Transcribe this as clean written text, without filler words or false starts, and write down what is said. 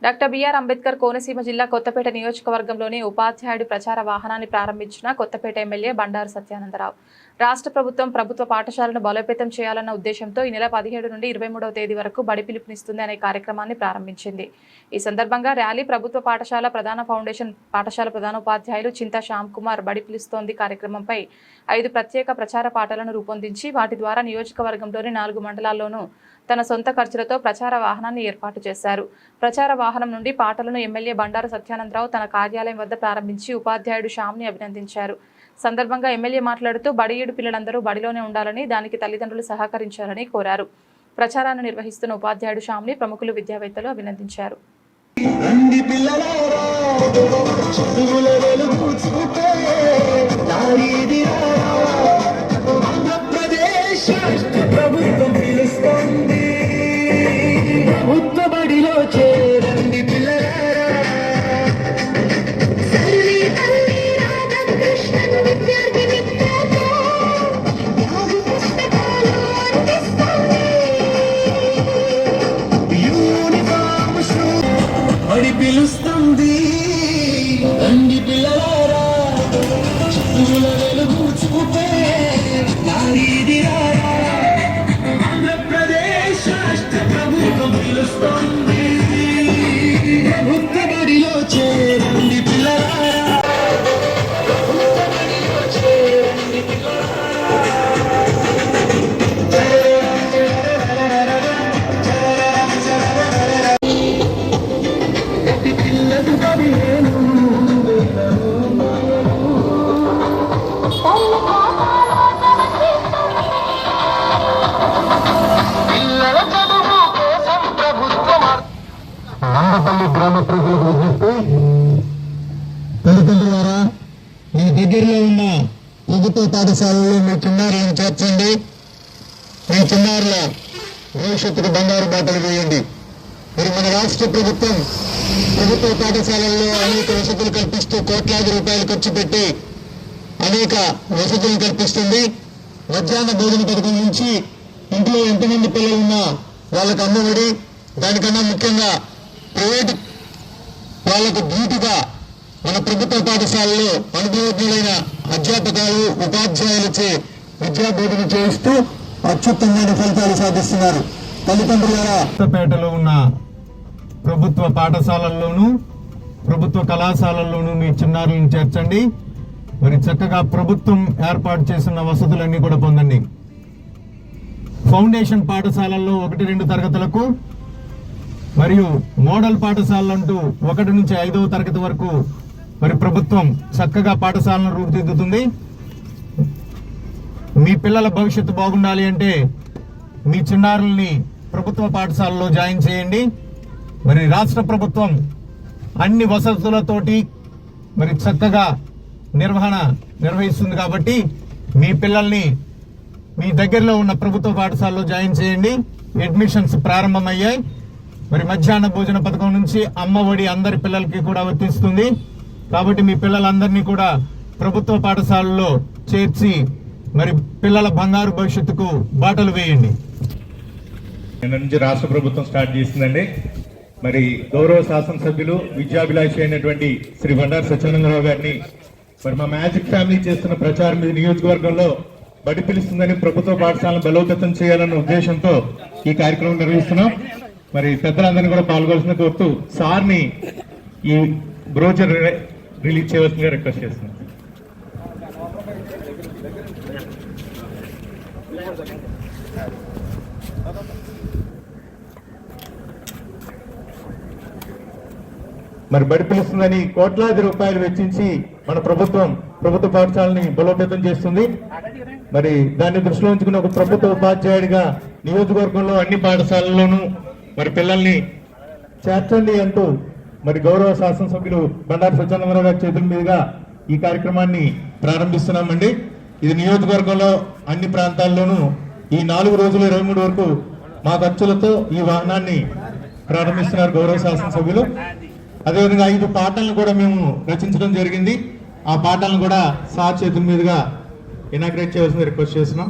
Doctor BR Ambedkar Konaseema జిల్లా కొత్తపేట నియోజకవర్గంలోని ఉపాధ్యాయుడి ప్రచార వాహనాన్ని ప్రారంభించిన కొత్తపేట ఎమ్మెల్యే బండారు సత్యానందరావు. రాష్ట్ర ప్రభుత్వం ప్రభుత్వ పాఠశాలను బలోపేతం చేయాలన్న ఉద్దేశంతో ఈ నెల 17 నుండి 23వ తేదీ వరకు బడి పిలుపునిస్తుంది అనే కార్యక్రమాన్ని ప్రారంభించింది. ఈ సందర్భంగా ర్యాలీ ప్రభుత్వ పాఠశాల ప్రధాన ఫౌండేషన్ పాఠశాల ప్రధానోపాధ్యాయులు చింతా శ్యామ్ కుమార్ బడి పిలుస్తోంది కార్యక్రమంపై 5 ప్రత్యేక ప్రచార పాటలను రూపొందించి వాటి ద్వారా నియోజకవర్గంలోని 4 మండలాల్లోనూ తన సొంత ఖర్చులతో ప్రచార వాహనాన్ని ఏర్పాటు చేశారు. ప్రచార వాహనం నుండి పాటలను ఎమ్మెల్యే బండారు సత్యానందరావు తన కార్యాలయం వద్ద ప్రారంభించి ఉపాధ్యాయుడు శ్యామ్ని అభినందించారు. సందర్భంగా ఎమ్మెల్యే మాట్లాడుతూ బడియేడు పిల్లలందరూ బడిలోనే ఉండాలని, దానికి తల్లిదండ్రులు సహకరించాలని కోరారు. ప్రచారాన్ని నిర్వహిస్తున్న ఉపాధ్యాయుడు శ్యామ్ని ప్రముఖులు, విద్యావేత్తలు అభినందించారు. పిలుస్తుంది రండి పిల్లలారా, చదువుల వెలుగు చూపే నారీదిరారా. ఆంధ్రప్రదేశ్ రాష్ట్ర ప్రభుత్వం పిలుస్తుంది, ప్రభుత్వ బడిలో చేరండి పిల్లలారా, ప్రభుత్వ బడిలో చేరండి పిల్లలారా. నందపల్లి గ్రామ ప్రజలకు విజ్ఞప్తి, తల్లిదండ్రులారా మీ దగ్గరలో ఉన్న ప్రభుత్వ పాఠశాలలో మీ చిన్నారులను చేర్చండి. మీ చిన్నారుల భవిష్యత్తుకు బంగారు బాటలు వేయండి. మరి మన రాష్ట్ర ప్రభుత్వం ప్రభుత్వ పాఠశాలల్లో అనేక వసతులు కల్పిస్తూ కోట్లాది రూపాయలు ఖర్చు పెట్టి అనేక వసతులు కల్పిస్తుంది. మధ్యాహ్న భోజన పథకం నుంచి ఇంట్లో ఎంతమంది పిల్లలు ఉన్నా వాళ్ళకు అమ్మఒడి, దానికన్నా ముఖ్యంగా ప్రైవేటు వాళ్లకు డ్యూటీగా మన ప్రభుత్వ పాఠశాలలో అనుభవజ్ఞులైన అధ్యాపకులు, ఉపాధ్యాయులచే విద్యా బోధన చేయిస్తూ అత్యుత్తమైన ఫలితాలు సాధిస్తున్నారు. తల్లిదండ్రులారా, కొత్తపేటలో ఉన్న ప్రభుత్వ పాఠశాలల్లోనూ ప్రభుత్వ కళాశాలల్లోనూ మీ చిన్నారులను చేర్చండి. మరి చక్కగా ప్రభుత్వం ఏర్పాటు చేసిన వసతులన్నీ కూడా పొందండి. ఫౌండేషన్ పాఠశాలల్లో 1-2 తరగతులకు మరియు మోడల్ పాఠశాలంటూ 1 నుంచి 5వ తరగతి వరకు మరి ప్రభుత్వం చక్కగా పాఠశాలను రూపుదిద్దుతుంది. మీ పిల్లల భవిష్యత్తు బాగుండాలి అంటే మీ చిన్నారుల్ని ప్రభుత్వ పాఠశాలలో జాయిన్ చేయండి. మరి రాష్ట్ర ప్రభుత్వం అన్ని వసతులతోటి మరి చక్కగా నిర్వహిస్తుంది కాబట్టి మీ పిల్లల్ని మీ దగ్గరలో ఉన్న ప్రభుత్వ పాఠశాలలో జాయిన్ చేయండి. అడ్మిషన్స్ ప్రారంభమయ్యాయి. మరి మధ్యాహ్న భోజన పథకం నుంచి అమ్మఒడి అందరి పిల్లలకి కూడా వర్తిస్తుంది. కాబట్టి మీ పిల్లలందరినీ కూడా ప్రభుత్వ పాఠశాలలో చేర్చి మరి పిల్లల బంగారు భవిష్యత్తుకు బాటలు వేయండి. నిన్న నుంచి రాష్ట్ర ప్రభుత్వం స్టార్ట్ చేసిందండి. మరి గౌరవ శాసనసభ్యులు విద్యాభిలాషి అయినటువంటి శ్రీ బండారు సత్యానందరావు గారిని మరి మా మ్యాజిక్ ఫ్యామిలీ చేస్తున్న ప్రచారం మీద నియోజకవర్గంలో బడి పిలుస్తుందని ప్రభుత్వ పాఠశాలను బలోపేతం చేయాలన్న ఉద్దేశంతో ఈ కార్యక్రమం నిర్వహిస్తున్నాం. మరి పెద్దలందరినీ కూడా పాల్గొల్సిన కోరుతూ సార్ని ఈ బ్రోచర్ రిలీజ్ చేయవలసిందిగా రిక్వెస్ట్ చేస్తున్నాం. మరి బడి పిలుస్తుందని కోట్లాది రూపాయలు వెచ్చించి మన ప్రభుత్వ పాఠశాలని బలోపేతం చేస్తుంది. మరి దాన్ని దృష్టిలో ఉంచుకుని ఒక ప్రభుత్వ ఉపాధ్యాయుడిగా నియోజకవర్గంలో అన్ని పాఠశాలల్లోనూ మరి పిల్లల్ని చేర్చండి అంటూ మరి గౌరవ శాసనసభ్యులు బండారు సత్యానందరావు గారి చేతుల మీదుగా ఈ కార్యక్రమాన్ని ప్రారంభిస్తున్నామండి. ఇది నియోజకవర్గంలో అన్ని ప్రాంతాల్లోనూ ఈ 4 రోజులు 23 వరకు మా ఖర్చులతో ఈ వాహనాన్ని ప్రారంభిస్తున్నారు గౌరవ శాసనసభ్యులు. అదేవిధంగా 5 పాటలను కూడా మేము రచించడం జరిగింది. ఆ పాటలను కూడా సార్ చేతుల మీదుగా ఇనాగ్రేట్ చేయవలసింది రిక్వెస్ట్ చేస్తున్నాం.